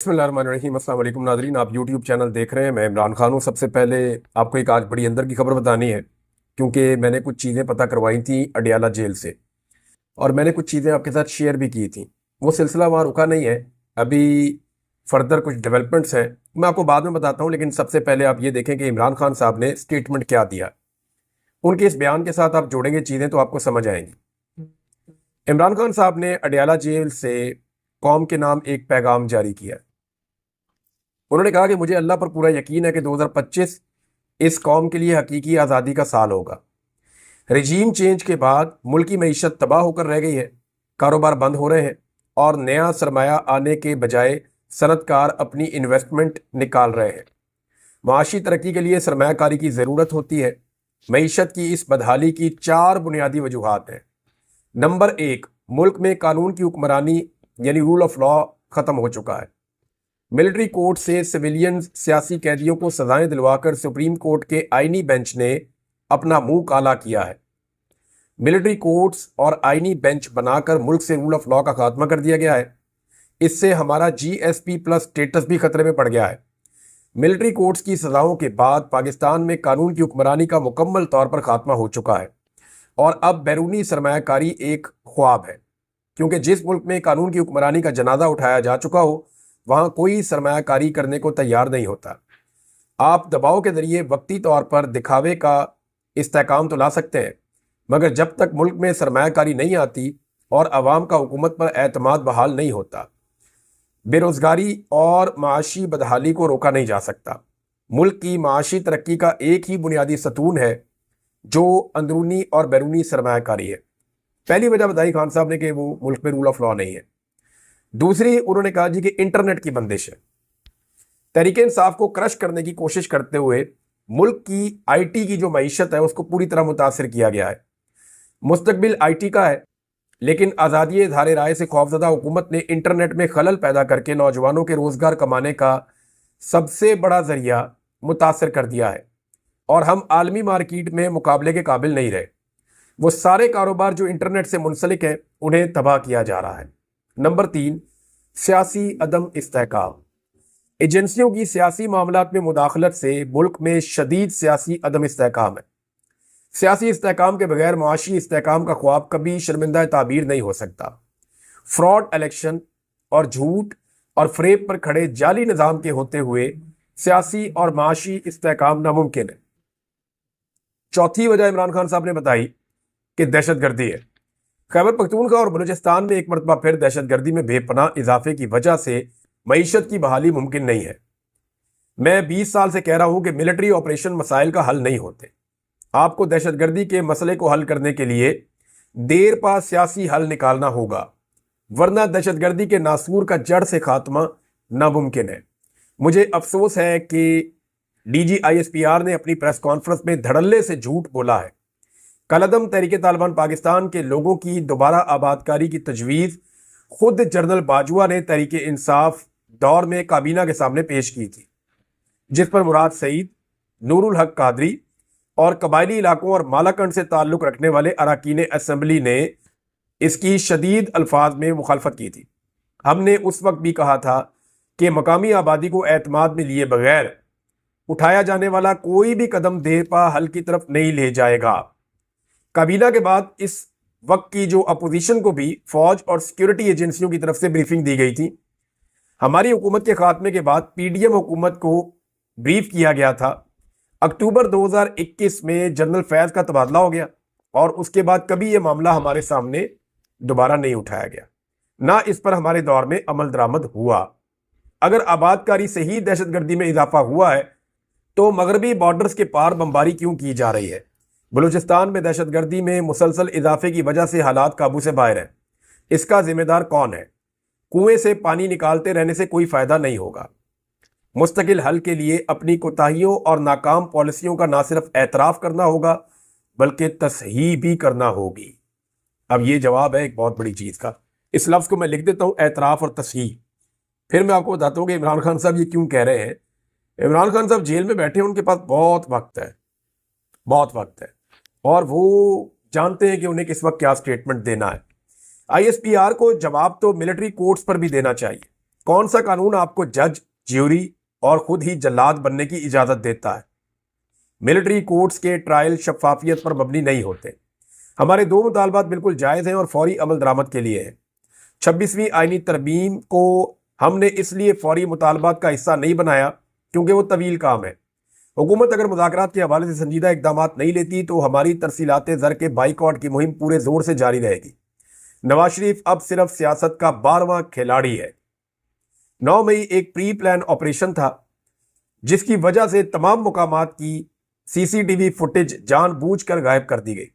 बिस्मिल्लाहिर्रहमानिर्रहीम। अस्सलाम वालेकुम नाज़रीन, आप यूट्यूब चैनल देख रहे हैं। मैं इमरान खान हूँ। सबसे पहले आपको एक आज बड़ी अंदर की खबर बतानी है, क्योंकि मैंने कुछ चीज़ें पता करवाई थी अडियाला जेल से, और मैंने कुछ चीज़ें आपके साथ शेयर भी की थी। वो सिलसिला वहाँ रुका नहीं है, अभी फर्दर कुछ डेवलपमेंट्स हैं, मैं आपको बाद में बताता हूँ। लेकिन सबसे पहले आप ये देखें कि इमरान खान साहब ने स्टेटमेंट क्या दिया। उनके इस बयान के साथ आप जोड़ेंगे चीज़ें तो आपको समझ आएंगी। इमरान खान साहब ने अडियाला जेल से कौम के नाम एक पैगाम जारी किया। उन्होंने कहा कि मुझे अल्लाह पर पूरा यकीन है कि 2025 इस कौम के लिए हकीकी आज़ादी का साल होगा। रजीम चेंज के बाद मुल्क की मईशत तबाह होकर रह गई है, कारोबार बंद हो रहे हैं और नया सरमाया आने के बजाय सनतकार अपनी इन्वेस्टमेंट निकाल रहे हैं। माशी तरक्की के लिए सरमायाकारी की ज़रूरत होती है। मईशत की इस बदहाली की 4 बुनियादी वजूहात हैं। नंबर 1, मुल्क में कानून की हुक्मरानी यानी रूल ऑफ लॉ ख़त्म हो चुका है। मिलिट्री कोर्ट से सिविलियन सियासी कैदियों को सजाएं दिलवाकर सुप्रीम कोर्ट के आईनी बेंच ने अपना मुंह काला किया है। मिलिट्री कोर्ट्स और आईनी बेंच बनाकर मुल्क से रूल ऑफ लॉ का खात्मा कर दिया गया है। इससे हमारा जीएसपी प्लस स्टेटस भी खतरे में पड़ गया है। मिलिट्री कोर्ट्स की सजाओं के बाद पाकिस्तान में कानून की हुक्मरानी का मुकम्मल तौर पर खात्मा हो चुका है और अब बैरूनी सरमायाकारी एक ख्वाब है, क्योंकि जिस मुल्क में कानून की हुक्मरानी का जनाजा उठाया जा चुका हो वहां कोई सरमायाकारी करने को तैयार नहीं होता। आप दबाव के जरिए वक्ती तौर पर दिखावे का इस्तेकाम तो ला सकते हैं, मगर जब तक मुल्क में सरमायाकारी नहीं आती और अवाम का हुकूमत पर एतमाद बहाल नहीं होता, बेरोजगारी और माशी बदहाली को रोका नहीं जा सकता। मुल्क की माशी तरक्की का एक ही बुनियादी सतून है जो अंदरूनी और बैरूनी सरमायाकारी है। पहली वजह बताई खान साहब ने कि वो मुल्क में रूल ऑफ लॉ नहीं है। दूसरी, उन्होंने कहा जी कि इंटरनेट की बंदिश है। तहरीक इंसाफ को क्रश करने की कोशिश करते हुए मुल्क की आईटी की जो मईशत है उसको पूरी तरह मुतासिर किया गया है। मुस्तकबिल आईटी का है, लेकिन आज़ादी इज़हार राय से खौफजदा हुकूमत ने इंटरनेट में खलल पैदा करके नौजवानों के रोजगार कमाने का सबसे बड़ा जरिया मुतासर कर दिया है और हम आलमी मार्केट में मुकाबले के काबिल नहीं रहे। वो सारे कारोबार जो इंटरनेट से मुंसलिक हैं उन्हें तबाह किया जा रहा है। नंबर 3, सियासी अदम इस्तेहकाम। एजेंसियों की सियासी मामलात में मुदाखलत से मुल्क में शदीद सियासी अदम इस्तेहकाम है। सियासी इस्तेहकाम के बगैर मुआशी इस्तेहकाम का ख्वाब कभी शर्मिंदा ताबीर नहीं हो सकता। फ्रॉड इलेक्शन और झूठ और फ्रेब पर खड़े जाली निज़ाम के होते हुए सियासी और माशी इस्तेहकाम नामुमकिन है। चौथी वजह इमरान खान साहब ने बताई कि दहशतगर्दी है। खैबर पख्तूनख्वा और बलूचिस्तान में एक मरतबा फिर दहशतगर्दी में बेपनाह इजाफे की वजह से मईशत की बहाली मुमकिन नहीं है। मैं 20 साल से कह रहा हूं कि मिलिट्री ऑपरेशन मसाइल का हल नहीं होते। आपको दहशतगर्दी के मसले को हल करने के लिए देर पा सियासी हल निकालना होगा, वरना दहशतगर्दी के नासूर का जड़ से खात्मा नामुमकिन है। मुझे अफसोस है कि DGISPR ने अपनी प्रेस कॉन्फ्रेंस में धड़ल्ले से झूठ बोला है। कलअदम तहरीक तालिबान पाकिस्तान के लोगों की दोबारा आबादकारी की तजवीज़ खुद जनरल बाजवा ने तहरीक इंसाफ दौर में काबीना के सामने पेश की थी, जिस पर मुराद सईद, नूरुल हक कादरी और कबायली इलाकों और मालाकंड से ताल्लुक रखने वाले अरकान असम्बली ने इसकी शदीद अल्फाज में मुखालफत की थी। हमने उस वक्त भी कहा था कि मकामी आबादी को एतमाद में लिए बगैर उठाया जाने वाला कोई भी कदम देरपा हल की तरफ नहीं ले जाएगा। काबीना के बाद इस वक्त की जो अपोजिशन को भी फौज और सिक्योरिटी एजेंसियों की तरफ से ब्रीफिंग दी गई थी। हमारी हुकूमत के खात्मे के बाद PDM हुकूमत को ब्रीफ किया गया था। अक्टूबर 2021 में जनरल फैज का तबादला हो गया और उसके बाद कभी यह मामला हमारे सामने दोबारा नहीं उठाया गया, ना इस पर हमारे दौर में अमल दरामद हुआ। अगर आबादकारी से ही दहशतगर्दी में इजाफा हुआ है तो मगरबी बॉर्डर्स के पार बमबारी क्यों की जा रही है? बलूचिस्तान में दहशतगर्दी में मुसलसल इजाफे की वजह से हालात काबू से बाहर हैं। इसका जिम्मेदार कौन है? कुएं से पानी निकालते रहने से कोई फायदा नहीं होगा। मुस्तकिल हल के लिए अपनी कोताहियों और नाकाम पॉलिसियों का ना सिर्फ एतराफ़ करना होगा बल्कि तसहीह भी करना होगी। अब ये जवाब है एक बहुत बड़ी चीज़ का। इस लफ्ज़ को मैं लिख देता हूँ, एतराफ़ और तसहीह। फिर मैं आपको बताता हूँ कि इमरान खान साहब ये क्यों कह रहे हैं। इमरान खान साहब जेल में बैठे हैं, उनके पास बहुत वक्त है, बहुत वक्त है, और वो जानते हैं कि उन्हें किस वक्त क्या स्टेटमेंट देना है। ISPR को जवाब तो मिलिट्री कोर्ट्स पर भी देना चाहिए। कौन सा कानून आपको जज, ज्यूरी और खुद ही जल्लाद बनने की इजाजत देता है? मिलिट्री कोर्ट्स के ट्रायल शफाफियत पर मबनी नहीं होते। हमारे दो मुतालबात बिल्कुल जायज़ हैं और फौरी अमल दरामद के लिए हैं। 26वीं आईनी तरमीम को हमने इसलिए फौरी मुतालबात का हिस्सा नहीं बनाया क्योंकि वो तवील काम है। हुकूमत अगर मुज़ाकरात के हवाले से संजीदा इकदाम नहीं लेती तो हमारी तरसीलात ज़र के बाइकआउट की मुहिम पूरे जोर से जारी रहेगी। नवाज शरीफ अब सिर्फ सियासत का 12वां खिलाड़ी है। 9 मई एक प्री प्लान ऑपरेशन था जिसकी वजह से तमाम मुकामात की सीसीटीवी फुटेज जानबूझकर गायब कर दी गई।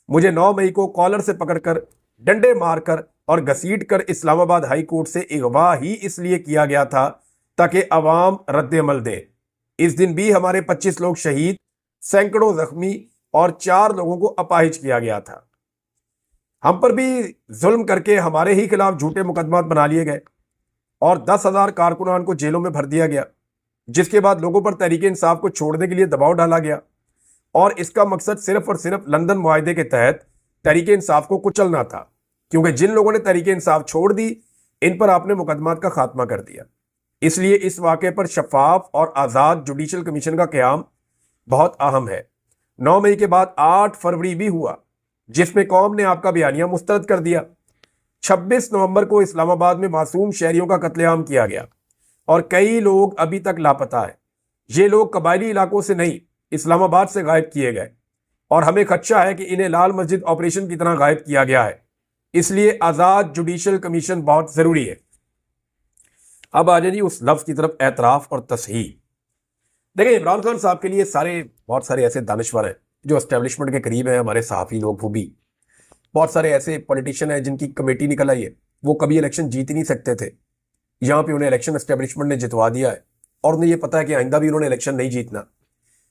मुझे 9 मई को कॉलर से पकड़कर, डंडे मारकर और घसीटकर इस्लामाबाद हाई कोर्ट से अगवा ही इसलिए किया गया था ताकि अवाम रद्द-ए-अमल दे। इस दिन भी हमारे 25 लोग शहीद, सैकड़ों जख्मी और 4 लोगों को अपाहिज किया गया था। हम पर भी जुल्म करके हमारे ही खिलाफ झूठे मुकदमात बना लिए गए और 10,000 कारकुनान को जेलों में भर दिया गया, जिसके बाद लोगों पर तहरीक इंसाफ को छोड़ने के लिए दबाव डाला गया और इसका मकसद सिर्फ और सिर्फ लंदन मुआहदे के तहत तहरीक इंसाफ को कुचलना था, क्योंकि जिन लोगों ने तहरीक इंसाफ छोड़ दी इन पर आपने मुकदमात का खात्मा कर दिया। इसलिए इस वाक़े पर शफाफ और आज़ाद जुडिशल कमीशन का क़याम बहुत अहम है। 9 मई के बाद 8 फरवरी भी हुआ जिसमें कौम ने आपका बयानिया मुस्तरद कर दिया। 26 नवंबर को इस्लामाबाद में मासूम शहरियों का कत्लेआम किया गया और कई लोग अभी तक लापता है। ये लोग कबायली इलाकों से नहीं, इस्लामाबाद से गायब किए गए और हमें खदशा है कि इन्हें लाल मस्जिद ऑपरेशन की तरह गायब किया गया है। इसलिए आज़ाद जुडिशल कमीशन बहुत ज़रूरी है। अब आ जाए जी उस लफ्ज़ की तरफ, एतराफ़ और तस्हीह। देखिए, इमरान खान साहब के लिए बहुत सारे ऐसे दानिश्वर हैं जो एस्टेब्लिशमेंट के करीब हैं, हमारे सहाफ़ी लोग, वो भी बहुत सारे ऐसे पॉलिटिशियन हैं जिनकी कमेटी निकल आई है। वो कभी इलेक्शन जीत ही नहीं सकते थे, यहाँ पे उन्हें इलेक्शन एस्टेब्लिशमेंट ने जितवा दिया है और उन्हें ये पता है कि आइंदा भी उन्होंने इलेक्शन नहीं जीतना।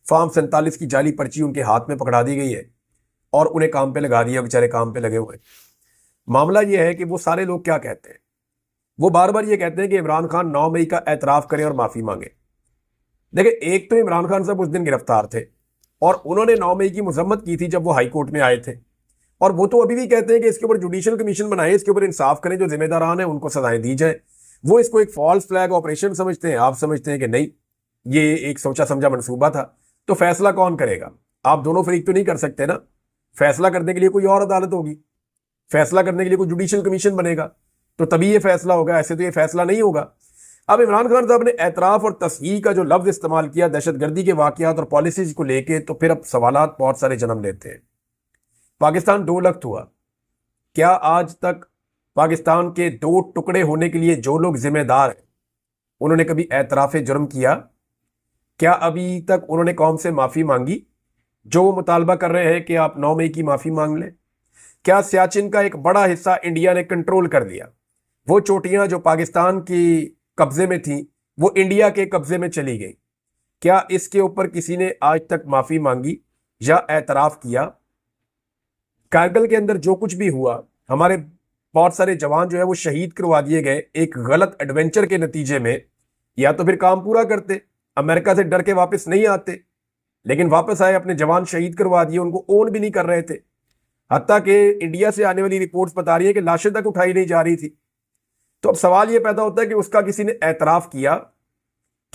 फॉर्म 47 की जाली पर्ची उनके हाथ में पकड़ा दी गई है और उन्हें काम पे लगा दिया, बेचारे काम पे लगे हुए हैं। मामला ये है कि वो सारे लोग क्या कहते हैं, वो बार बार ये कहते हैं कि इमरान खान 9 मई का एतराफ़ करें और माफ़ी मांगे। देखिए, एक तो इमरान खान साहब उस दिन गिरफ्तार थे और उन्होंने 9 मई की मजम्मत की थी जब वो हाई कोर्ट में आए थे, और वो तो अभी भी कहते हैं कि इसके ऊपर जुडिशल कमीशन बनाए, इसके ऊपर इंसाफ करें, जो जिम्मेदारान हैं उनको सजाएं दी जाए। वो इसको एक फॉल्स फ्लैग ऑपरेशन समझते हैं, आप समझते हैं कि नहीं, ये एक सोचा समझा मंसूबा था। तो फैसला कौन करेगा? आप दोनों फरीक तो नहीं कर सकते ना। फैसला करने के लिए कोई और अदालत होगी, फैसला करने के लिए कोई जुडिशल कमीशन बनेगा, तो तभी ये फैसला होगा, ऐसे तो ये फैसला नहीं होगा। अब इमरान खान साहब ने एतराफ़ और तस्हीह का जो लफ्ज़ इस्तेमाल किया दहशतगर्दी के वाक़यात और पॉलिसीज़ को लेके, तो फिर अब सवालात बहुत सारे जन्म लेते हैं। पाकिस्तान 2 लख्त हुआ। क्या आज तक पाकिस्तान के 2 टुकड़े होने के लिए जो लोग जिम्मेदार हैं उन्होंने कभी एतराफ़ जुर्म किया? क्या अभी तक उन्होंने कौम से माफ़ी मांगी जो वो मुतालबा कर रहे हैं कि आप 9 मई की माफ़ी मांग लें? क्या सियाचिन का एक बड़ा हिस्सा इंडिया ने कंट्रोल कर दिया? वो चोटियां जो पाकिस्तान की कब्जे में थी वो इंडिया के कब्जे में चली गई। क्या इसके ऊपर किसी ने आज तक माफ़ी मांगी या एतराफ़ किया? कारगिल के अंदर जो कुछ भी हुआ, हमारे बहुत सारे जवान जो है वो शहीद करवा दिए गए एक गलत एडवेंचर के नतीजे में। या तो फिर काम पूरा करते, अमेरिका से डर के वापस नहीं आते, लेकिन वापस आए, अपने जवान शहीद करवा दिए, उनको ओन भी नहीं कर रहे थे। हत्ता कि इंडिया से आने वाली रिपोर्ट्स बता रही है कि लाशें तक उठाई नहीं जा रही थी। तो अब सवाल यह पैदा होता है कि उसका किसी ने एतराफ़ किया?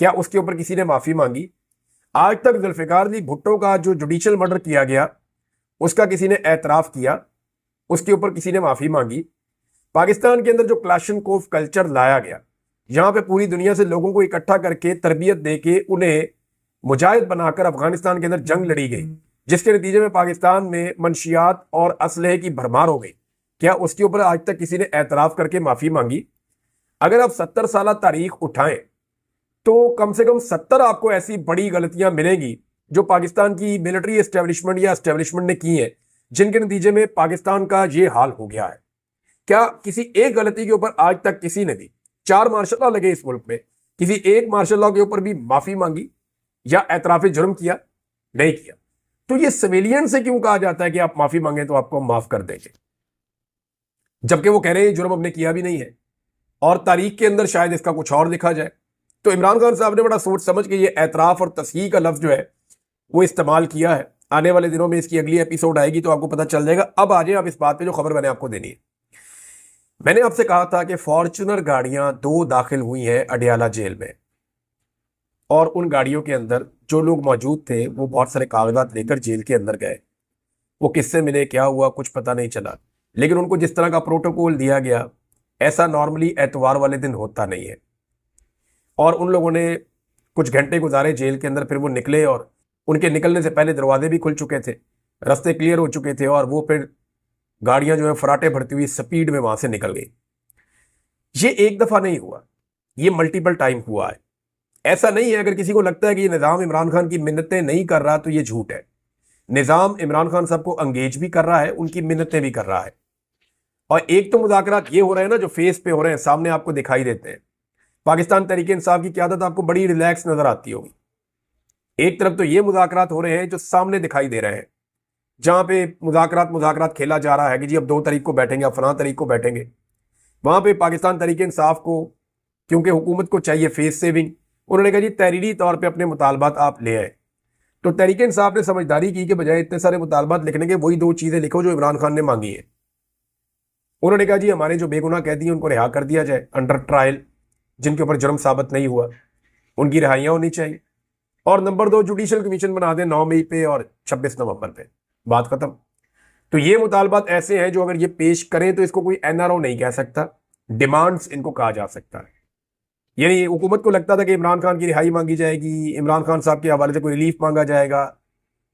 क्या उसके ऊपर किसी ने माफ़ी मांगी? आज तक जुल्फ़िकार अली भुट्टो का जो जुडिशल मर्डर किया गया उसका किसी ने एतराफ़ किया? उसके ऊपर किसी ने माफ़ी मांगी? पाकिस्तान के अंदर जो क्लाशनकोफ कल्चर लाया गया, यहाँ पे पूरी दुनिया से लोगों को इकट्ठा करके तरबियत देके उन्हें मुजाहिद बनाकर अफगानिस्तान के अंदर जंग लड़ी गई, जिसके नतीजे में पाकिस्तान में मंशियात और असलहे की भरमार हो गई। क्या उसके ऊपर आज तक किसी ने एतराफ़ करके माफ़ी मांगी? अगर आप 70 साल तारीख उठाएं तो कम से कम 70 आपको ऐसी बड़ी गलतियां मिलेंगी जो पाकिस्तान की मिलिट्री एस्टेब्लिशमेंट या एस्टेब्लिशमेंट ने की है, जिनके नतीजे में पाकिस्तान का ये हाल हो गया है। क्या किसी एक गलती के ऊपर आज तक किसी ने भी, 4 मार्शल लॉ लगे इस मुल्क में, किसी एक मार्शल लॉ के ऊपर भी माफ़ी मांगी या एतराफ़ जुर्म किया? नहीं किया। तो ये सिविलियन से क्यों कहा जाता है कि आप माफ़ी मांगे तो आपको माफ़ कर देंगे, जबकि वो कह रहे हैं जुर्म हमने किया भी नहीं है और तारीख के अंदर शायद इसका कुछ और लिखा जाए। तो इमरान खान साहब ने बड़ा सोच समझ के ये एतराफ़ और तस्हीह का लफ्ज़ जो है वो इस्तेमाल किया है। आने वाले दिनों में इसकी अगली एपिसोड आएगी तो आपको पता चल जाएगा। अब आ जाए आप इस बात पे जो खबर मैंने आपको देनी है। मैंने आपसे कहा था कि फॉर्च्यूनर गाड़ियां 2 दाखिल हुई हैं अडयाला जेल में, और उन गाड़ियों के अंदर जो लोग मौजूद थे वो बहुत सारे कागजात लेकर जेल के अंदर गए। वो किससे मिले, क्या हुआ, कुछ पता नहीं चला। लेकिन उनको जिस तरह का प्रोटोकॉल दिया गया, ऐसा नॉर्मली एतवार वाले दिन होता नहीं है। और उन लोगों ने कुछ घंटे गुजारे जेल के अंदर, फिर वो निकले, और उनके निकलने से पहले दरवाजे भी खुल चुके थे, रास्ते क्लियर हो चुके थे, और वो फिर गाड़ियां जो है फराटे भरती हुई स्पीड में वहां से निकल गई। ये एक दफा नहीं हुआ, ये मल्टीपल टाइम हुआ है। ऐसा नहीं है, अगर किसी को लगता है कि ये निजाम इमरान खान की मिन्नतें नहीं कर रहा तो ये झूठ है। निजाम इमरान खान साहब को एंगेज भी कर रहा है, उनकी मिन्नतें भी कर रहा है। और एक तो मुज़ाकरात ये हो रहे हैं ना, जो फेस पे हो रहे हैं, सामने आपको दिखाई देते हैं। पाकिस्तान तहरीक इंसाफ की क़यादत आपको बड़ी रिलैक्स नजर आती होगी। एक तरफ तो ये मुज़ाकरात हो रहे हैं जो सामने दिखाई दे रहे हैं, जहां पे मुज़ाकरात खेला जा रहा है कि जी अब 2 तारीख को बैठेंगे, अब फलां तारीख को बैठेंगे। वहां पे पाकिस्तान तहरीक इंसाफ को, क्योंकि हुकूमत को चाहिए फेस सेविंग, उन्होंने कहा जी तहरीरी तौर पर अपने मुतालबात आप ले आए। तो तहरीक इंसाफ ने समझदारी की कि बजाय इतने सारे मुतालबात लिखने के, वही 2 चीजें लिखो जो इमरान खान ने मांगी है। उन्होंने कहा जी हमारे जो बेगुनाह कैदी हैं उनको रिहा कर दिया जाए अंडर ट्रायल, जिनके ऊपर जुर्म साबित नहीं हुआ, उनकी रिहाइयां होनी चाहिए। और नंबर 2, जुडिशल कमीशन बना दें 9 मई पे और 26 नवंबर पे, बात खत्म। तो ये मुतालबात ऐसे हैं जो अगर ये पेश करें तो इसको कोई एनआरओ नहीं कह सकता, डिमांड्स इनको कहा जा सकता है। यानी हुकूमत को लगता था कि इमरान खान की रिहाई मांगी जाएगी, इमरान खान साहब के हवाले से कोई रिलीफ मांगा जाएगा,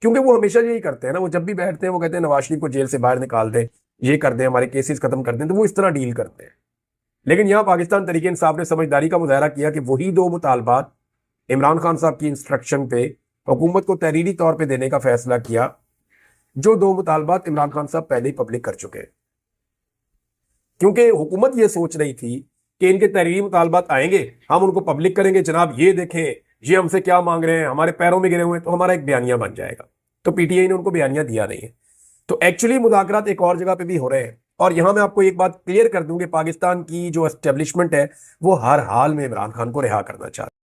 क्योंकि वो हमेशा यही करते हैं ना। वो जब भी बैठते हैं वो कहते हैं नवाज शरीफ को जेल से बाहर निकाल दें, ये कर दें, हमारे केसेस खत्म कर दें, तो वो इस तरह डील करते हैं। लेकिन यहां पाकिस्तान तहरीक इंसाफ ने समझदारी का मुजाहरा किया कि वही 2 मुतालबात इमरान खान साहब की इंस्ट्रक्शन पे हुकूमत को तहरीरी तौर पे देने का फैसला किया, जो 2 मुतालबात इमरान खान साहब पहले ही पब्लिक कर चुके हैं। क्योंकि हुकूमत ये सोच रही थी कि इनके तहरीरी मुतालबात आएंगे, हम उनको पब्लिक करेंगे, जनाब ये देखें ये हमसे क्या मांग रहे हैं, हमारे पैरों में गिरे हुए हैं, तो हमारा एक बयानिया बन जाएगा। तो पीटीआई ने उनको बयानिया दिया नहीं है। तो एक्चुअली मुज़ाकरात एक और जगह पे भी हो रहे हैं। और यहां मैं आपको एक बात क्लियर कर दूं कि पाकिस्तान की जो एस्टेब्लिशमेंट है वो हर हाल में इमरान खान को रिहा करना चाहती है।